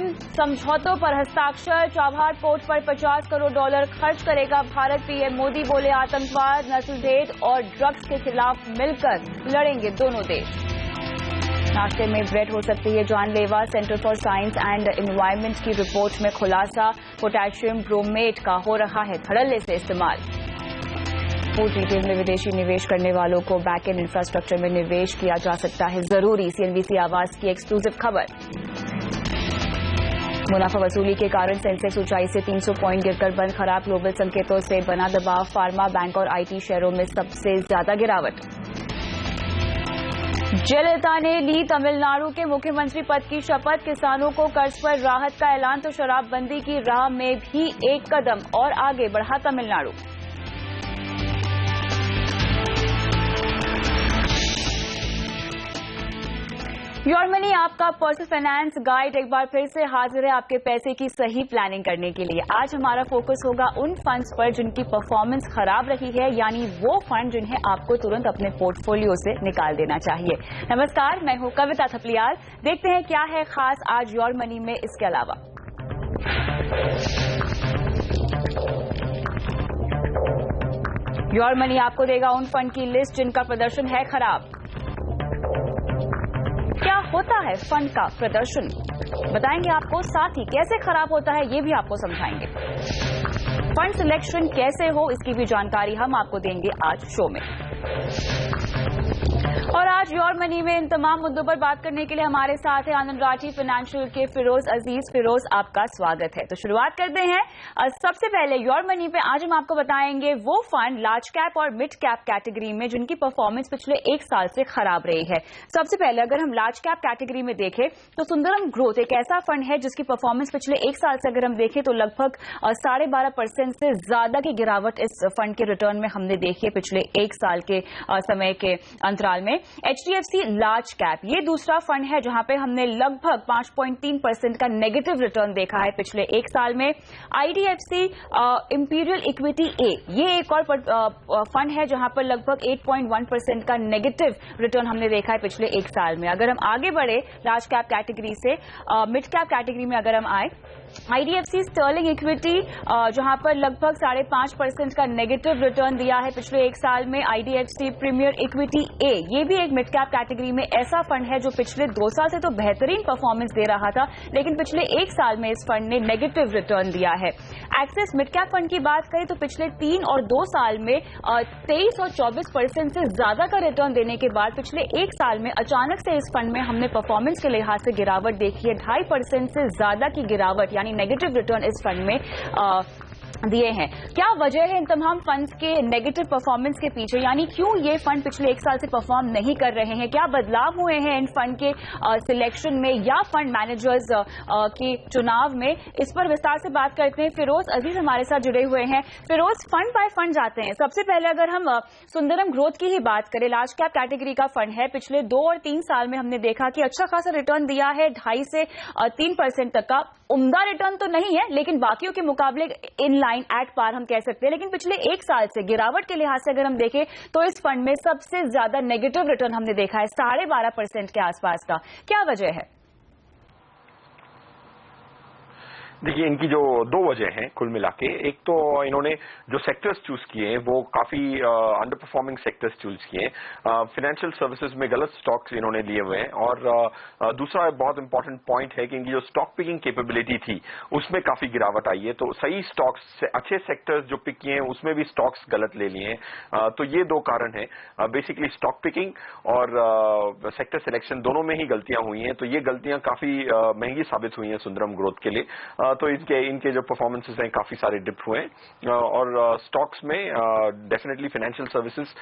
Petroleum समझौतों पर हस्ताक्षर। चाबहार पोर्ट पर $50 करोड़ खर्च करेगा भारत। पीएम मोदी बोले आतंकवाद, नस्लभेद और ड्रग्स के खिलाफ मिलकर लड़ेंगे दोनों देश। नाश्ते में ब्रेड हो सकती है जानलेवा। Centre for science and environment की रिपोर्ट में खुलासा। पोटेशियम ब्रोमेट का हो रहा है धड़ल्ले से इस्तेमाल। फूड रिटेल में विदेशी निवेश करने वालों को बैक एंड इंफ्रास्ट्रक्चर में निवेश किया जा सकता है जरूरी। सीएनबीसी आवाज की एक्सक्लूसिव खबर। मुनाफा वसूली के कारण सेंसेक्स ऊंचाई से 300 पॉइंट गिरकर बंद। खराब ग्लोबल संकेतों से बना दबाव। फार्मा, बैंक और आईटी शेयरों में सबसे ज्यादा गिरावट। जयललिता ने ली तमिलनाडु के मुख्यमंत्री पद की शपथ। किसानों को कर्ज पर राहत का ऐलान तो शराबबंदी की राह में भी एक कदम और आगे बढ़ा तमिलनाडु। योर मनी आपका पर्सनल फाइनेंस गाइड एक बार फिर से हाजिर है आपके पैसे की सही प्लानिंग करने के लिए। आज हमारा फोकस होगा उन फंड्स पर जिनकी परफॉर्मेंस खराब रही है, यानी वो फंड जिन्हें आपको तुरंत अपने पोर्टफोलियो से निकाल देना चाहिए। नमस्कार, मैं हूं कविता थपलियाल। देखते हैं क्या है खास आज योर मनी में इसके अलावा। योर मनी आपको देगा उन फंड की लिस्ट जिनका प्रदर्शन है खराब। क्या होता है फंड का प्रदर्शन, बताएंगे आपको। साथ ही कैसे खराब होता है ये भी आपको समझाएंगे। फंड सिलेक्शन कैसे हो इसकी भी जानकारी हम आपको देंगे आज शो में। और आज योर मनी में इन तमाम मुद्दों पर बात करने के लिए हमारे साथ है आनंद राठी फाइनेंशियल के फिरोज अजीज। फिरोज, आपका स्वागत है। तो शुरुआत करते हैं। सबसे पहले योर मनी पे आज हम आपको बताएंगे वो फंड लार्ज कैप और मिड कैप कैटेगरी में जिनकी परफॉर्मेंस पिछले एक साल से खराब रही है। सबसे पहले अगर हम लार्ज कैप कैटेगरी में देखें तो सुंदरम ग्रोथ एक ऐसा फंड है जिसकी परफॉर्मेंस पिछले एक साल से अगर हम देखें तो लगभग 12.5% से ज्यादा की गिरावट इस फंड के रिटर्न में हमने देखी है पिछले एक साल के समय के अंतराल में। एचडीएफसी लार्ज कैप ये दूसरा फंड है जहां पे हमने लगभग 5.3% का नेगेटिव रिटर्न देखा है पिछले एक साल में। आईडीएफसी इंपीरियल इक्विटी ए ये एक और फंड है जहां पर लगभग 8.1% का नेगेटिव रिटर्न हमने देखा है पिछले एक साल में। अगर हम आगे बढ़े लार्ज कैप कैटेगरी से मिड कैप कैटेगरी में अगर हम आए, आईडीएफसी स्टर्लिंग इक्विटी जहां पर लगभग 5.5% का नेगेटिव रिटर्न दिया है पिछले एक साल में। आईडीएफसी प्रीमियर इक्विटी ए ये भी एक मिड कैप कैटेगरी में ऐसा फंड है जो पिछले 2 साल से तो बेहतरीन परफॉर्मेंस दे रहा था, लेकिन पिछले एक साल में इस फंड ने नेगेटिव रिटर्न दिया है। एक्सिस मिड कैप फंड की बात करें तो पिछले 3 और 2 साल में 23 और 24% से ज्यादा का रिटर्न देने के बाद पिछले एक साल में अचानक से इस फंड में हमने परफॉर्मेंस के लिहाज से गिरावट देखी है। 2.5% से ज्यादा की गिरावट यानी नेगेटिव रिटर्न इस फंड में दिए हैं। क्या वजह है इन तमाम फंड्स के नेगेटिव परफॉर्मेंस के पीछे, यानी क्यों ये फंड पिछले एक साल से परफॉर्म नहीं कर रहे हैं? क्या बदलाव हुए हैं इन फंड के सिलेक्शन में या फंड मैनेजर्स के चुनाव में? इस पर विस्तार से बात करते हैं। फिरोज अजीज हमारे साथ जुड़े हुए हैं। फिरोज, फंड बाय फंड जाते हैं। सबसे पहले अगर हम सुंदरम ग्रोथ की ही बात करें, लार्ज कैप कैटेगरी का फंड है। पिछले 2 और 3 साल में हमने देखा कि अच्छा खासा रिटर्न दिया है, 2.5 से 3% तक का। उम्दा रिटर्न तो नहीं है, लेकिन बाकियों के मुकाबले इन लाइन एट पार हम कह सकते हैं। लेकिन पिछले एक साल से गिरावट के लिहाज से अगर हम देखें तो इस फंड में सबसे ज्यादा नेगेटिव रिटर्न हमने देखा है 12.5% के आसपास का। क्या वजह है? देखिए, इनकी जो 2 वजह हैं कुल मिला के। एक तो इन्होंने जो सेक्टर्स चूज किए हैं वो काफी अंडर परफॉर्मिंग सेक्टर्स चूज किए हैं। फाइनेंशियल सर्विसेज में गलत स्टॉक्स इन्होंने लिए हुए हैं। और दूसरा बहुत इंपॉर्टेंट पॉइंट है कि इनकी जो स्टॉक पिकिंग कैपेबिलिटी थी उसमें काफी गिरावट आई है। तो सही स्टॉक्स से अच्छे सेक्टर्स जो पिक किए हैं उसमें भी स्टॉक्स गलत ले लिए हैं। तो ये 2 कारण है बेसिकली, स्टॉक पिकिंग और सेक्टर सिलेक्शन दोनों में ही गलतियां हुई हैं। तो ये गलतियां काफी महंगी साबित हुई हैं सुंदरम ग्रोथ के लिए। तो इनके जो परफॉर्मेंसेस हैं काफी सारे डिप हुए हैं। और स्टॉक्स में डेफिनेटली फाइनेंशियल सर्विसेज,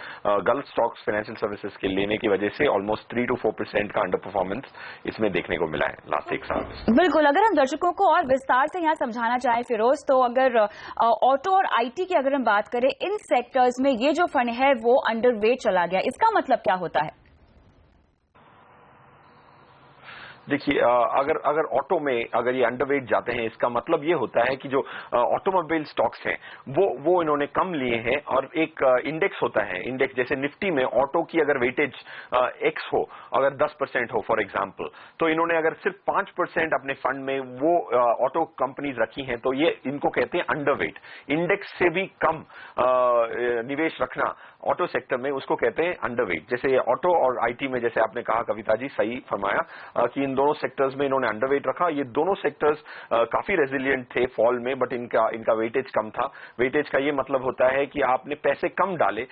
गलत स्टॉक्स फाइनेंशियल सर्विसेज के लेने की वजह से ऑलमोस्ट 3 to 4% का अंडर परफॉर्मेंस इसमें देखने को मिला है लास्ट एक साल में। बिल्कुल, अगर हम दर्शकों को और विस्तार से यहाँ समझाना चाहें फिरोज, तो अगर ऑटो और आईटी की अगर हम बात करें, इन सेक्टर्स में ये जो फंड है वो अंडरवेट चला गया, इसका मतलब क्या होता है? देखिए अगर ऑटो में अगर ये अंडरवेट जाते हैं, इसका मतलब ये होता है कि जो ऑटोमोबाइल स्टॉक्स हैं वो इन्होंने कम लिए हैं, और एक इंडेक्स होता है, इंडेक्स जैसे निफ्टी में ऑटो की अगर वेटेज एक्स हो, अगर 10% हो फॉर एग्जांपल, तो इन्होंने अगर सिर्फ 5% अपने फंड में वो ऑटो कंपनीज रखी हैं, तो ये इनको कहते हैं अंडरवेट। इंडेक्स से भी कम निवेश रखना ऑटो सेक्टर में, उसको कहते हैं अंडरवेट। जैसे ऑटो और आईटी में, जैसे आपने कहा कविता जी, सही फरमाया कि इन दोनों सेक्टर्स में इन्होंने अंडरवेट रखा। ये दोनों सेक्टर्स काफी रेजिलिएंट थे फॉल में, बट इनका वेटेज कम था। वेटेज का ये मतलब होता है कि आपने पैसे कम डाले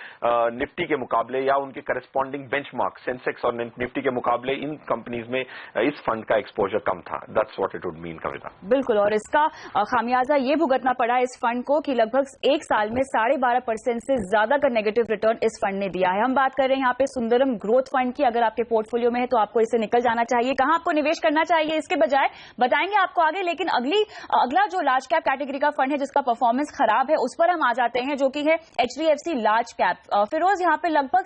निफ्टी के मुकाबले या उनके करस्पॉन्डिंग बेंचमार्क सेंसेक्स और निफ्टी के मुकाबले इन कंपनीज में इस फंड का एक्सपोजर कम था। That's what it would mean Kavita. बिल्कुल, और इसका खामियाजा ये भुगतना पड़ा इस फंड को कि लगभग एक साल में 12.5% से ज्यादा का नेगेटिव रिटर्न इस फंड ने दिया है। हम बात कर रहे हैं यहाँ पे सुंदरम ग्रोथ फंड की। अगर आपके पोर्टफोलियो में है तो आपको इससे निकल जाना चाहिए। कहां आपको निवेश करना चाहिए इसके बजाय बताएंगे आपको आगे, लेकिन अगला जो लार्ज कैप कैटेगरी का फंड है जिसका परफॉर्मेंस खराब है, उस पर हम आ जाते हैं, जो कि है HDFC लार्ज कैप। फिरोज, यहाँ पे लगभग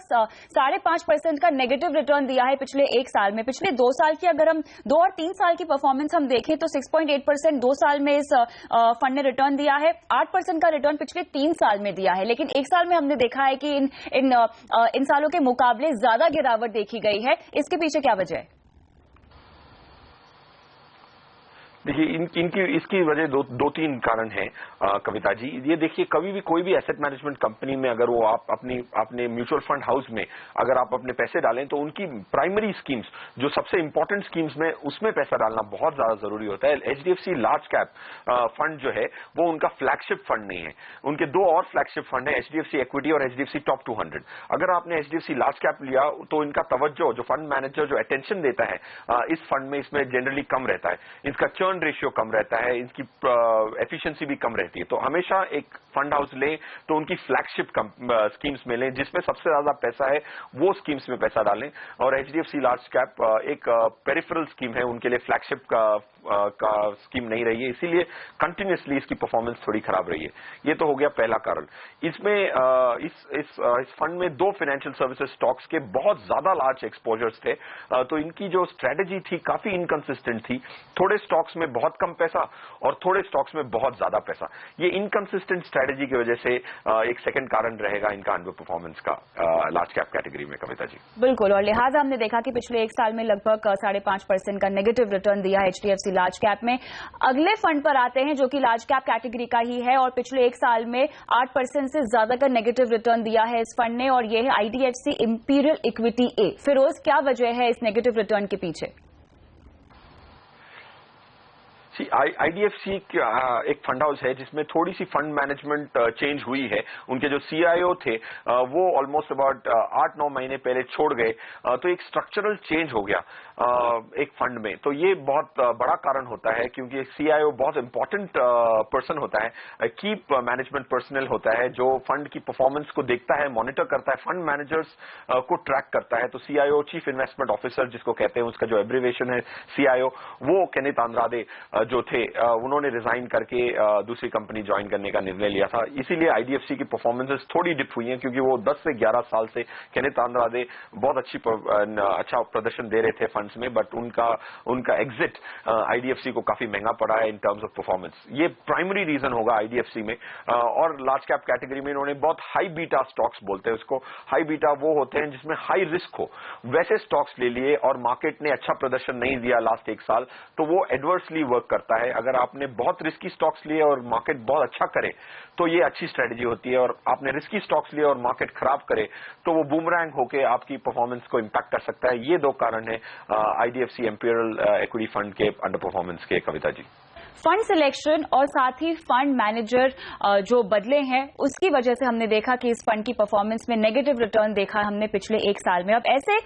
5.5% का नेगेटिव रिटर्न दिया है पिछले एक साल में। पिछले 2 साल की अगर हम 2 और 3 साल की परफॉर्मेंस हम देखें तो 6.8% 2 साल में इस फंड ने रिटर्न दिया है, 8% का रिटर्न पिछले 3 साल में दिया है। लेकिन एक साल में हमने देखा है कि इन सालों के मुकाबले ज्यादा गिरावट देखी गई है। इसके पीछे क्या वजह है? देखिए इसकी वजह दो तीन कारण है कविता जी। ये देखिए, कभी भी कोई भी एसेट मैनेजमेंट कंपनी में अगर वो आप अपने म्यूचुअल फंड हाउस में अगर आप अपने पैसे डालें, तो उनकी प्राइमरी स्कीम्स, जो सबसे इंपॉर्टेंट स्कीम्स में, उसमें पैसा डालना बहुत ज्यादा जरूरी होता है। HDFC लार्ज कैप फंड जो है वो उनका फ्लैगशिप फंड नहीं है। उनके 2 और फ्लैगशिप फंड है, HDFC इक्विटी और HDFC टॉप 200। अगर आपने HDFC लार्ज कैप लिया तो इनका तवज्जो, जो फंड मैनेजर जो अटेंशन देता है इस फंड में, इसमें जनरली कम रहता है। इसका चर्न रेशियो कम रहता है, इसकी एफिशिएंसी भी कम रहती है। तो हमेशा एक फंड हाउस लें तो उनकी फ्लैगशिप स्कीम्स में लें, जिसमें सबसे ज्यादा पैसा है वो स्कीम्स में पैसा डालें। और HDFC लार्ज कैप एक पेरिफेरल स्कीम है, उनके लिए फ्लैगशिप का स्कीम नहीं रही है, इसीलिए कंटिन्यूसली इसकी परफॉर्मेंस थोड़ी खराब रही है। ये तो हो गया पहला कारण। इसमें इस फंड में 2 फाइनेंशियल सर्विसेज स्टॉक्स के बहुत ज्यादा लार्ज एक्सपोजर्स थे, तो इनकी जो स्ट्रेटेजी थी काफी इनकंसिस्टेंट थी। थोड़े स्टॉक्स में बहुत कम पैसा और थोड़े स्टॉक्स में बहुत ज्यादा पैसा। ये इनकंसिस्टेंट स्ट्रेटेजी की वजह से एक सेकंड कारण रहेगा इनका अंडर परफॉर्मेंस का लार्ज कैप कैटेगरी में कविता जी। बिल्कुल, और लिहाजा हमने देखा कि पिछले एक साल में लगभग 5.5% का नेगेटिव रिटर्न दिया है HDFC लार्ज कैप में। अगले फंड पर आते हैं जो कि लार्ज कैप कैटेगरी का ही है, और पिछले एक साल में 8% से ज्यादा का नेगेटिव रिटर्न दिया है इस फंड ने, और यह है IDFC imperial equity A। Firoz, क्या वजह है इस नेगेटिव रिटर्न के पीछे? IDFC एक फंड हाउस है जिसमें थोड़ी सी फंड मैनेजमेंट चेंज हुई है। उनके जो CIO थे वो ऑलमोस्ट अबाउट 8-9 महीने पहले छोड़ गए, तो एक स्ट्रक्चरल चेंज हो गया एक फंड में। तो ये बहुत बड़ा कारण होता है, क्योंकि CIO बहुत इंपॉर्टेंट पर्सन होता है, कीप मैनेजमेंट पर्सनल होता है, जो फंड की परफॉर्मेंस को देखता है, मॉनिटर करता है, फंड मैनेजर्स को ट्रैक करता है। तो CIO, चीफ इन्वेस्टमेंट ऑफिसर जिसको कहते हैं, उसका जो एब्रिविएशन है CIO, वो केनेथ आंद्रादे जो थे उन्होंने रिजाइन करके दूसरी कंपनी ज्वाइन करने का निर्णय लिया था। इसीलिए IDFC की परफॉर्मेंसेस थोड़ी डिप हुई हैं, क्योंकि वो 10 से 11 साल से केनेथ आंद्रादे बहुत अच्छा प्रदर्शन दे रहे थे फंड्स में, बट उनका एग्जिट IDFC को काफी महंगा पड़ा है इन टर्म्स ऑफ परफॉर्मेंस। ये प्राइमरी रीजन होगा IDFC में। और लार्ज कैप कैटेगरी में इन्होंने बहुत हाई बीटा स्टॉक्स बोलते हैं उसको। हाई बीटा वो होते हैं जिसमें हाई रिस्क हो, वैसे स्टॉक्स ले लिए और मार्केट ने अच्छा प्रदर्शन नहीं दिया लास्ट एक साल, तो वो एडवर्सली वर्क करता है। अगर आपने बहुत रिस्की स्टॉक्स लिए और मार्केट बहुत अच्छा करे तो ये अच्छी स्ट्रेटेजी होती है, और आपने रिस्की स्टॉक्स लिए और मार्केट खराब करे तो वो बूमरैंग होके आपकी परफॉर्मेंस को इंपैक्ट कर सकता है। ये 2 कारण है IDFC इंपीरियल इक्विटी फंड के अंडर परफॉर्मेंस के कविता जी। फंड सिलेक्शन और साथ ही फंड मैनेजर जो बदले हैं उसकी वजह से हमने देखा कि इस फंड की परफॉर्मेंस में नेगेटिव रिटर्न देखा हमने पिछले एक साल में। अब ऐसे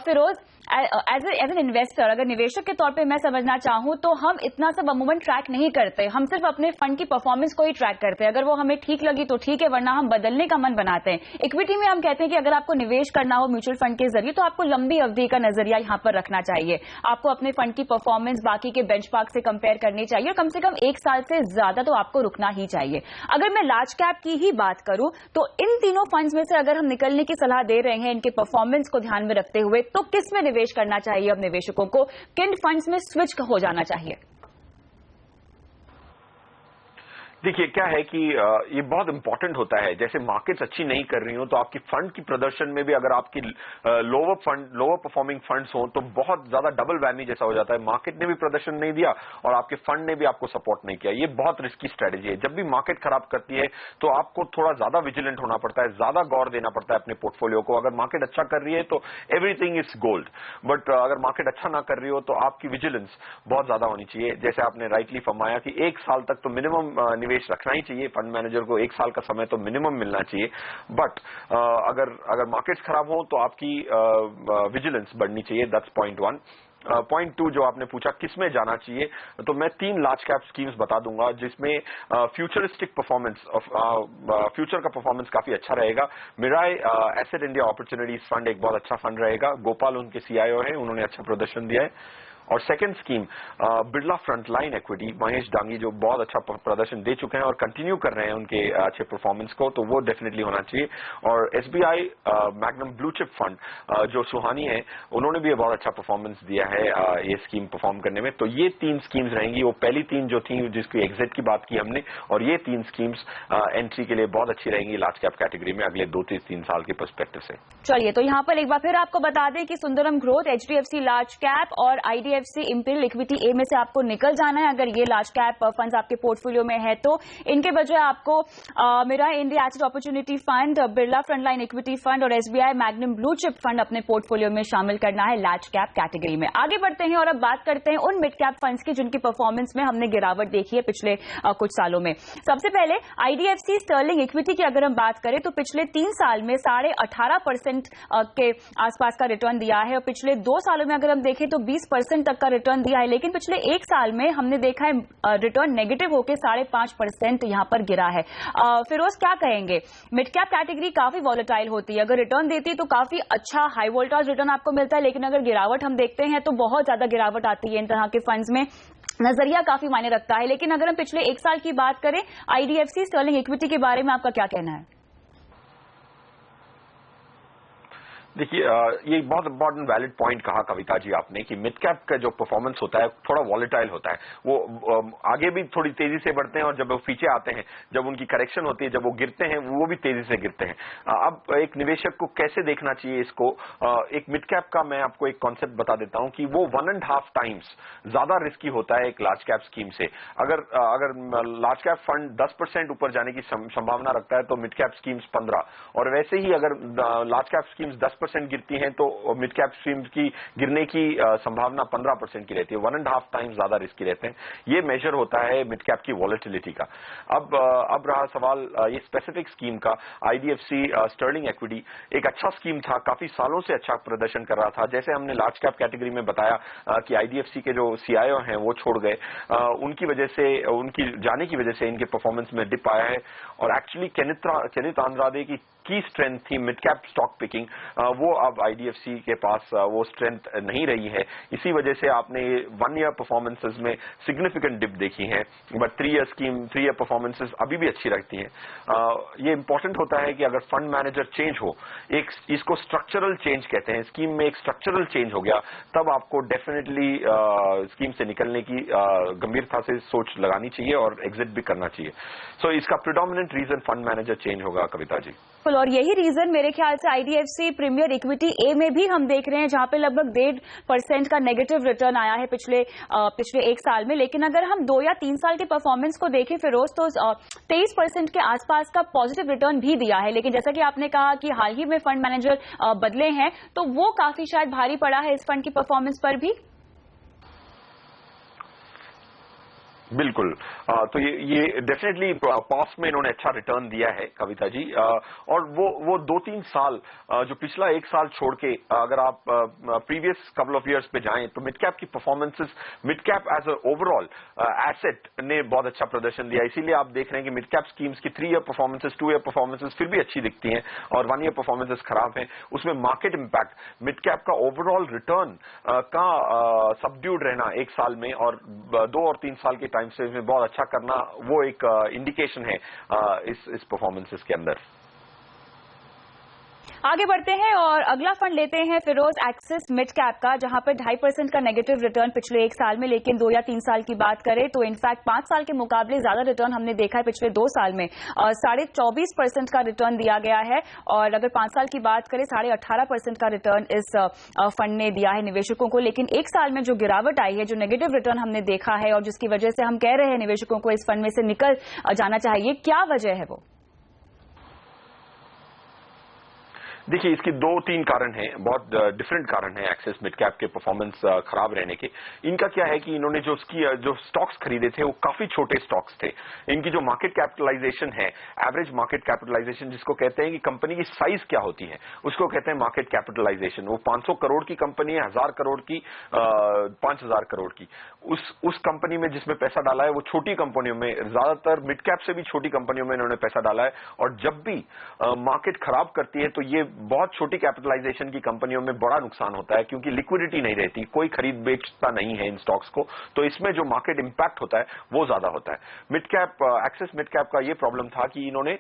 फिरोज, एज एन इन्वेस्टर, अगर निवेशक के तौर पे मैं समझना चाहूं तो हम इतना सब अमूमन ट्रैक नहीं करते, हम सिर्फ अपने फंड की परफॉर्मेंस को ही ट्रैक करते हैं। अगर वो हमें ठीक लगी तो ठीक है, वरना हम बदलने का मन बनाते हैं। इक्विटी में हम कहते हैं कि अगर आपको निवेश करना हो म्यूचुअल फंड के जरिए तो आपको लंबी अवधि का नजरिया यहां पर रखना चाहिए। आपको अपने फंड की परफॉर्मेंस बाकी के बेंचमार्क से कंपेयर करनी चाहिए, और कम से कम एक साल से ज्यादा तो आपको रुकना ही चाहिए। अगर मैं लार्ज कैप की ही बात करूं तो इन तीनों फंड्स में से अगर हम निकलने की सलाह दे रहे हैं इनके परफॉर्मेंस को ध्यान में रखते हुए, तो किस में निवेश करना चाहिए अब निवेशकों को, किन फंड्स में स्विच हो जाना चाहिए? देखिए क्या है कि ये बहुत इंपॉर्टेंट होता है, जैसे मार्केट्स अच्छी नहीं कर रही हो तो आपकी फंड की प्रदर्शन में भी अगर आपकी लोअर परफॉर्मिंग फंड्स हो तो बहुत ज्यादा डबल वैमी जैसा हो जाता है। मार्केट ने भी प्रदर्शन नहीं दिया और आपके फंड ने भी आपको सपोर्ट नहीं किया। ये बहुत रिस्की स्ट्रेटेजी है। जब भी मार्केट खराब करती है तो आपको थोड़ा ज्यादा विजिलेंट होना पड़ता है, ज्यादा गौर देना पड़ता है अपने पोर्टफोलियो को। अगर मार्केट अच्छा कर रही है तो एवरीथिंग इज गोल्ड, बट अगर मार्केट अच्छा ना कर रही हो तो आपकी विजिलेंस बहुत ज्यादा होनी चाहिए। जैसे आपने राइटली फरमाया कि 1 साल तक तो मिनिमम निवेश रखना ही चाहिए, फंड मैनेजर को 1 साल का समय तो मिनिमम मिलना चाहिए। बट अगर मार्केट्स खराब हो तो आपकी विजिलेंस बढ़नी चाहिए। That's point 1। पॉइंट 2 जो आपने पूछा किसमें जाना चाहिए, तो मैं 3 लार्ज कैप स्कीम्स बता दूंगा जिसमें फ्यूचरिस्टिक परफॉर्मेंस फ्यूचर का परफॉर्मेंस काफी अच्छा रहेगा। Mirae asset India opportunities fund एक बहुत अच्छा फंड रहेगा। गोपाल उनके सीआईओ हैं, उन्होंने अच्छा प्रदर्शन दिया है। और second scheme Birla frontline equity, Mahesh Dangi जो बहुत अच्छा प्रदर्शन दे चुके हैं और कंटिन्यू कर रहे हैं उनके अच्छे परफॉर्मेंस को, तो वो डेफिनेटली होना चाहिए। और SBI magnum blue chip fund जो सुहानी है, उन्होंने भी बहुत अच्छा परफॉर्मेंस दिया है ये स्कीम परफॉर्म करने में। तो ये 3 स्कीम्स रहेंगी। वो पहली 3 जो थी जिसकी एग्जिट की बात की हमने, और ये 3 स्कीम्स एंट्री के लिए बहुत अच्छी रहेंगी लार्ज कैप कैटेगरी में अगले 2 से 3 साल के पर्सपेक्टिव से। चलिए, तो यहाँ पर एक बार फिर आपको बता दें कि Sundaram growth, HDFC large cap और आईडीएफसी इंपीरियल इक्विटी ए में से आपको निकल जाना है अगर ये लार्ज कैप फंड्स आपके पोर्टफोलियो में है तो। इनके बजाय आपको Mirae India asset opportunity fund, Birla frontline equity fund और SBI magnum blue chip fund अपने पोर्टफोलियो में शामिल करना है लार्ज कैप कैटेगरी में। आगे बढ़ते हैं और अब बात करते हैं उन मिड कैप फंड्स की जिनकी परफॉर्मेंस में हमने गिरावट देखी है पिछले कुछ सालों में। सबसे पहले आईडीएफसी स्टर्लिंग इक्विटी की अगर हम बात करें तो पिछले 3 साल में 18.5% के आसपास का रिटर्न दिया है और पिछले 2 सालों में अगर हम देखें तो 20% तक का रिटर्न दिया है। लेकिन पिछले 1 साल में हमने देखा है रिटर्न नेगेटिव होकर 5.5% यहां पर गिरा है। फिरोज क्या कहेंगे, मिड कैप कैटेगरी काफी वॉलेटाइल होती है, अगर रिटर्न देती है तो काफी अच्छा हाई वोल्टाज रिटर्न आपको मिलता है, लेकिन अगर गिरावट हम देखते हैं तो बहुत ज्यादा गिरावट आती है इन तरह के फंड्स में। नजरिया काफी मायने रखता है। लेकिन अगर हम पिछले 1 साल की बात करें आईडीएफसी स्टर्लिंग इक्विटी के बारे में आपका क्या कहना है? देखिए ये बहुत इंपॉर्टेंट वैलिड पॉइंट कहा कविता जी आपने कि मिड कैप का जो परफॉर्मेंस होता है थोड़ा वॉलेटाइल होता है। वो आगे भी थोड़ी तेजी से बढ़ते हैं और जब वो पीछे आते हैं, जब उनकी करेक्शन होती है, जब वो गिरते हैं वो भी तेजी से गिरते हैं। अब एक निवेशक को कैसे देखना चाहिए इसको, एक मिड कैप का मैं आपको एक कॉन्सेप्ट बता देता हूं कि वो 1.5 टाइम्स ज्यादा रिस्की होता है एक लार्ज कैप स्कीम से। अगर लार्ज कैप फंड 10% ऊपर जाने की संभावना रखता है तो मिड कैप स्कीम्स 15, और वैसे ही अगर लार्ज कैप स्कीम्स 10% गिरती हैं तो मिड कैप स्कीम्स की गिरने की संभावना 15% की रहती है। 1.5 टाइम्स ज्यादा रिस्की रहते हैं। ये मेजर होता है मिड कैप की वॉलेटिलिटी का। अब रहा सवाल ये स्पेसिफिक स्कीम का। आईडीएफसी स्टर्लिंग इक्विटी एक अच्छा स्कीम था, काफी सालों से अच्छा प्रदर्शन कर रहा था। जैसे हमने लार्ज कैप कैटेगरी में बताया कि आईडीएफसी के जो सीआईओ हैं वो छोड़ गए, उनकी वजह से, उनकी जाने की वजह से इनके परफॉर्मेंस में डिप आया है। और एक्चुअली केनिथ आंद्रादे की स्ट्रेंथ थी मिड कैप स्टॉक पिकिंग, वो अब आईडीएफसी के पास वो स्ट्रेंथ नहीं रही है। इसी वजह से आपने 1 ईयर परफॉर्मेंसेस में सिग्निफिकेंट डिप देखी है, बट 3 ईयर परफॉर्मेंसेस अभी भी अच्छी रखती हैं। ये इंपॉर्टेंट होता है कि अगर फंड मैनेजर चेंज हो, एक इसको स्ट्रक्चरल चेंज कहते हैं, स्कीम में एक स्ट्रक्चरल चेंज हो गया, तब आपको डेफिनेटली स्कीम से निकलने की गंभीरता से सोच लगानी चाहिए और एग्जिट भी करना चाहिए। सो इसका predominant reason fund manager change होगा कविता जी। और यही रीजन मेरे ख्याल से आईडीएफसी प्रीमियर इक्विटी ए में भी हम देख रहे हैं, जहां पे लगभग 1.5% का नेगेटिव रिटर्न आया है पिछले 1 साल में। लेकिन अगर हम 2 या 3 साल के परफॉर्मेंस को देखें फिरोज, तो 23% के आसपास का पॉजिटिव रिटर्न भी दिया है। लेकिन जैसा कि आपने कहा कि हाल ही में फंड मैनेजर बदले हैं, तो वो काफी शायद भारी पड़ा है इस फंड की परफॉर्मेंस पर भी। बिल्कुल। तो ये डेफिनेटली पास्ट में इन्होंने अच्छा रिटर्न दिया है कविता जी। और वो 2-3 साल जो पिछला 1 साल छोड़ के अगर आप प्रीवियस कपल ऑफ इयर्स पे जाएं तो मिड कैप की performances, mid cap as a overall asset ने बहुत अच्छा प्रदर्शन दिया। इसीलिए आप देख रहे हैं कि मिड कैप स्कीम्स की 3 ईयर परफॉर्मेंसेस, 2 ईयर परफॉर्मेंसेस फिर भी अच्छी दिखती हैं और 1 ईयर परफॉर्मेंसेस खराब हैं। उसमें मार्केट इंपैक्ट, मिड कैप का ओवरऑल रिटर्न का सबड्यूड रहना 1 साल में और 2 और 3 साल के टाइम से इसमें बहुत अच्छा करना, वो एक इंडिकेशन है इस परफॉर्मेंसेस के अंदर। आगे बढ़ते हैं और अगला फंड लेते हैं फिरोज एक्सिस मिड कैप का, जहां पर 2.5% का नेगेटिव रिटर्न पिछले 1 साल में, लेकिन 2 या 3 साल की बात करें तो इनफैक्ट 5 साल के मुकाबले ज्यादा रिटर्न हमने देखा है पिछले 2 साल में। 24.5% का रिटर्न दिया गया है और अगर 5 साल की बात करें 18.5% का रिटर्न इस फंड ने दिया है निवेशकों को। लेकिन 1 साल में जो गिरावट आई है, जो नेगेटिव रिटर्न हमने देखा है और जिसकी वजह से हम कह रहे हैं निवेशकों को इस फंड में से निकल जाना चाहिए, क्या वजह है वो? देखिए, इसकी 2-3 कारण हैं, बहुत डिफरेंट कारण हैं एक्सिस मिड कैप के परफॉर्मेंस खराब रहने के। इनका क्या है कि इन्होंने जो स्टॉक्स खरीदे थे वो काफी छोटे स्टॉक्स थे। इनकी जो मार्केट कैपिटलाइजेशन है, एवरेज मार्केट कैपिटलाइजेशन जिसको कहते हैं कि कंपनी की साइज क्या होती है, उसको कहते हैं मार्केट कैपिटलाइजेशन। वो 500 करोड़ की कंपनी है, 1000 करोड़ की, 5000 करोड़ की। उस कंपनी में जिसमें पैसा डाला है वो छोटी कंपनियों में, ज्यादातर मिड कैप से भी छोटी कंपनियों में इन्होंने पैसा डाला है। और जब भी मार्केट खराब करती है तो ये बहुत छोटी कैपिटलाइजेशन की कंपनियों में बड़ा नुकसान होता है, क्योंकि लिक्विडिटी नहीं रहती, कोई खरीद बेचता नहीं है इन स्टॉक्स को, तो इसमें जो मार्केट इंपैक्ट होता है वो ज्यादा होता है। Mid cap axis mid cap का ये प्रॉब्लम था कि इन्होंने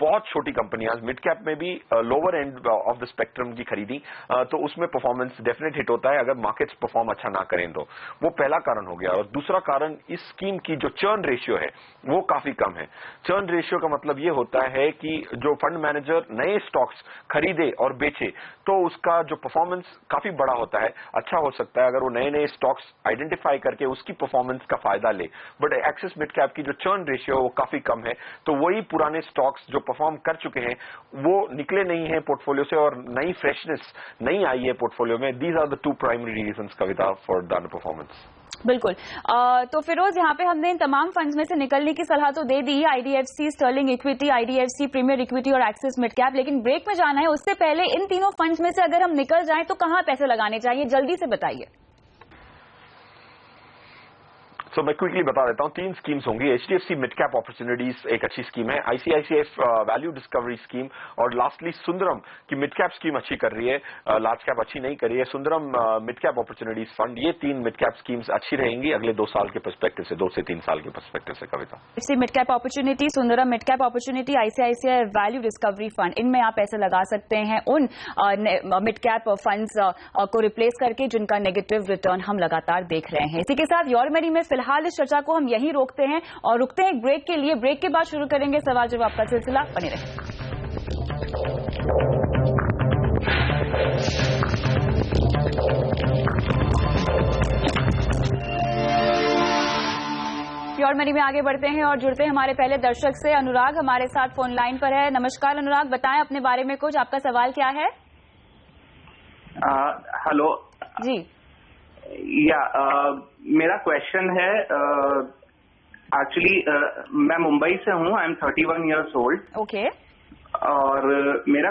बहुत छोटी कंपनियां मिड कैप में भी lower end of the spectrum की खरीदी, तो उसमें परफॉर्मेंस डेफिनेट हिट होता है अगर मार्केट्स परफॉर्म अच्छा ना करें तो। वो पहला कारण हो गया। और दूसरा कारण, इस स्कीम की जो चर्न रेशियो है वो काफी कम है। चर्न रेशियो का मतलब ये होता है कि जो फंड मैनेजर नए स्टॉक्स खरीदे और बेचे तो उसका जो परफॉर्मेंस काफी बड़ा होता है, अच्छा हो सकता है अगर वो नए नए स्टॉक्स आइडेंटिफाई करके उसकी परफॉर्मेंस का फायदा ले। बट एक्सिस मिड कैप की जो चर्न रेशियो है वो काफी कम है, तो वही पुराने स्टॉक्स जो परफॉर्म कर चुके हैं वो निकले नहीं है पोर्टफोलियो से और नई फ्रेशनेस नहीं आई है पोर्टफोलियो में। These are the 2 primary reasons Kavita for the performance. बिल्कुल। तो फिरोज, यहाँ पे हमने इन तमाम फंड्स में से निकलने की सलाह तो दे दी है, IDFC, sterling equity, IDFC premier equity और एक्सिस मिड कैप, लेकिन ब्रेक में जाना है। उससे पहले इन तीनों फंड्स में से अगर हम निकल जाएं तो कहां पैसे लगाने चाहिए, जल्दी से बताइए। सो मैं क्विकली बता देता हूं, 3 स्कीम्स होंगी। एचडीएफसी मिड कैप अपॉर्चुनिटीज एक अच्छी स्कीम है, आईसीआईसीआई वैल्यू डिस्कवरी स्कीम, और लास्टली सुंदरम की मिड कैप स्कीम अच्छी कर रही है, लार्ज कैप अच्छी नहीं कर रही है। Sundaram mid cap opportunities fund, ये 3 मिड कैप स्कीम्स अच्छी रहेंगी अगले 2 साल के पर्सपेक्टिव से, 2 से 3 साल के पर्सपेक्टिव से। Kavita, mid cap opportunity, Sundaram mid cap opportunity, ICICI value discovery fund, इनमें आप पैसे लगा सकते हैं उन मिड कैप फंड्स को रिप्लेस करके जिनका नेगेटिव रिटर्न हम लगातार देख रहे हैं। इसी के साथ योर मनी में फिलहाल इस चर्चा को हम यहीं रोकते हैं और रुकते हैं एक ब्रेक के लिए। ब्रेक के बाद शुरू करेंगे सवाल जवाब का सिलसिला। बने रहिए। योर मनी में आगे बढ़ते हैं और जुड़ते हैं हमारे पहले दर्शक से। अनुराग हमारे साथ फोन लाइन पर है। नमस्कार अनुराग, बताएं अपने बारे में कुछ, आपका सवाल क्या है? हेलो जी। मेरा क्वेश्चन है, एक्चुअली मैं मुंबई से हूँ, I am 31 years old. Okay. और मेरे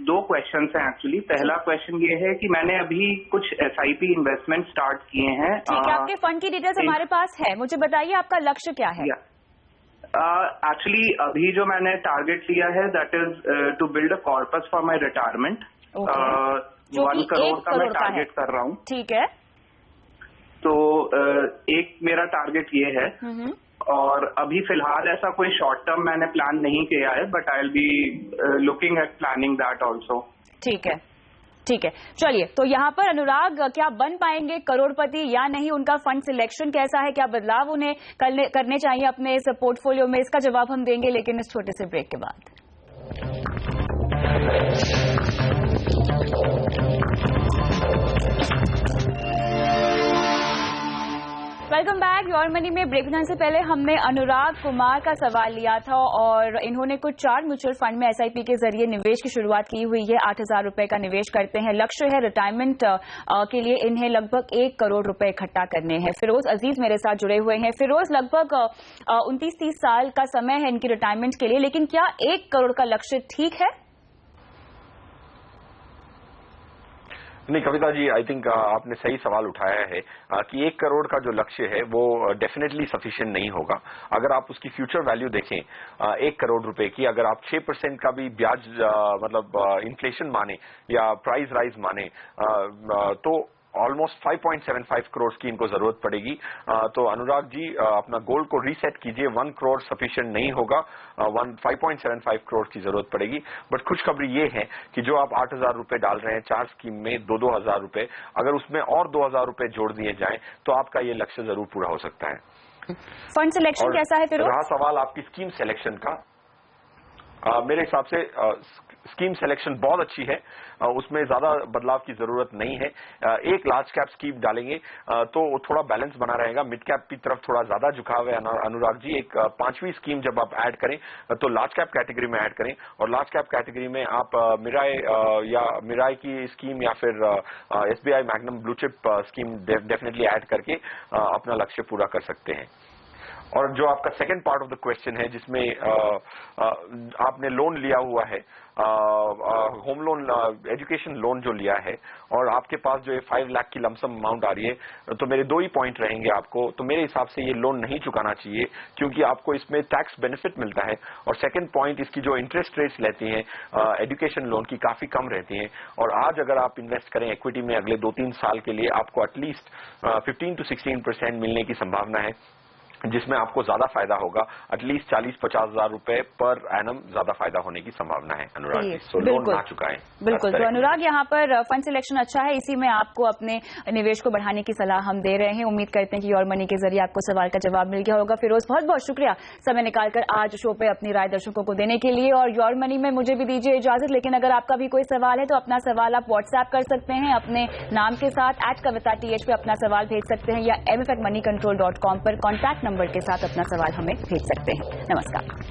2 क्वेश्चंस हैं एक्चुअली। पहला क्वेश्चन ये है कि मैंने अभी कुछ एसआईपी इन्वेस्टमेंट स्टार्ट किए हैं। ठीक है, आपके फंड की डिटेल्स हमारे पास है, मुझे बताइए आपका लक्ष्य क्या है? एक्चुअली अभी जो मैंने टारगेट लिया है that is to build a corpus for my retirement. 1 crore का मैं टारगेट कर रहा हूँ। ठीक है। तो एक मेरा टारगेट ये है, और अभी फिलहाल ऐसा कोई शॉर्ट टर्म मैंने प्लान नहीं किया है, but I will be looking at planning that also. ठीक है, ठीक है। चलिए, तो यहाँ पर अनुराग क्या बन पाएंगे करोड़पति या नहीं, उनका फंड सिलेक्शन कैसा है, क्या बदलाव उन्हें करने चाहिए अपने इस पोर्टफोलियो में, इसका जवाब हम देंगे लेकिन इस छोटे से ब्रेक के बाद। Welcome back. योर मनी में ब्रेक जाने से पहले हमने अनुराग कुमार का सवाल लिया था और इन्होंने कुछ 4 म्यूचुअल फंड में एसआईपी के जरिए निवेश की शुरुआत की हुई है। 8,000 रुपए का निवेश करते हैं। लक्ष्य है रिटायरमेंट के लिए इन्हें लगभग 1 करोड़ रुपए इकट्ठा करने हैं। फिरोज अजीज मेरे साथ जुड़े हुए हैं। फिरोज, लगभग 29-30 साल का समय है इनकी रिटायरमेंट के लिए, लेकिन क्या 1 करोड़ का लक्ष्य ठीक है? नहीं कविता जी, आई थिंक आपने सही सवाल उठाया है कि 1 करोड़ का जो लक्ष्य है वो डेफिनेटली सफिशिएंट नहीं होगा। अगर आप उसकी फ्यूचर वैल्यू देखें 1 करोड़ रुपए की, अगर आप 6% का भी ब्याज मतलब इन्फ्लेशन माने या प्राइस राइज माने तो ऑलमोस्ट 5.75 करोड़ की इनको जरूरत पड़ेगी। तो अनुराग जी अपना गोल को रीसेट कीजिए, 1 करोड़ सफिशिएंट नहीं होगा, 5.75 करोड़ की जरूरत पड़ेगी। बट खुशखबरी ये है कि जो आप 8,000 रुपए डाल रहे हैं 4 स्कीम में 2,000 रुपए, अगर उसमें और 2,000 रुपए जोड़ दिए जाएं तो आपका ये लक्ष्य जरूर पूरा हो सकता है। फंड सिलेक्शन कैसा है फिर? रहा सवाल आपकी स्कीम सिलेक्शन का, मेरे हिसाब से स्कीम सिलेक्शन बहुत अच्छी है, उसमें ज्यादा बदलाव की जरूरत नहीं है। एक लार्ज कैप स्कीम डालेंगे तो थोड़ा बैलेंस बना रहेगा, मिड कैप की तरफ थोड़ा ज्यादा झुकाव है अनुराग जी। एक 5वीं स्कीम जब आप ऐड करें तो लार्ज कैप कैटेगरी में ऐड करें, और लार्ज कैप कैटेगरी में आप मिराई की स्कीम या फिर SBI magnum blue chip scheme definitely add करके अपना लक्ष्य पूरा कर सकते हैं। और जो आपका second part of the question है जिसमें आपने लोन लिया हुआ है, होम लोन, एजुकेशन लोन जो लिया है, और आपके पास जो 5 लाख की लमसम अमाउंट आ रही है, तो मेरे 2 ही पॉइंट रहेंगे आपको। तो मेरे हिसाब से ये लोन नहीं चुकाना चाहिए क्योंकि आपको इसमें टैक्स बेनिफिट मिलता है, और सेकंड पॉइंट इसकी जो इंटरेस्ट रेट्स लेती हैं एजुकेशन लोन की काफी कम रहती हैं। और आज अगर आप इन्वेस्ट करें इक्विटी में अगले 2-3 साल के लिए, आपको एटलीस्ट 15 to 16% मिलने की संभावना है, जिसमें आपको ज्यादा फायदा होगा। एटलीस्ट 40-50 हजार रुपए पर एनम ज्यादा फायदा होने की संभावना है अनुराग जी। सो लोन ना चुकाएं। बिल्कुल। तो अनुराग यहाँ पर फंड सिलेक्शन अच्छा है, इसी में आपको अपने निवेश को बढ़ाने की सलाह हम दे रहे हैं। उम्मीद करते हैं कि योर मनी के जरिए आपको सवाल का जवाब मिल गया होगा। फिरोज, बहुत बहुत शुक्रिया समय निकालकर आज शो पे अपनी राय दर्शकों को देने के लिए। और योर मनी में मुझे भी दीजिए इजाजत, लेकिन अगर आपका भी कोई सवाल है तो अपना सवाल आप व्हाट्सएप कर सकते हैं अपने नाम के साथ @kavita.th पे अपना सवाल भेज सकते हैं, या mf@moneycontrol.com पर कॉन्टैक्ट नंबर के साथ अपना सवाल हमें भेज सकते हैं। नमस्कार।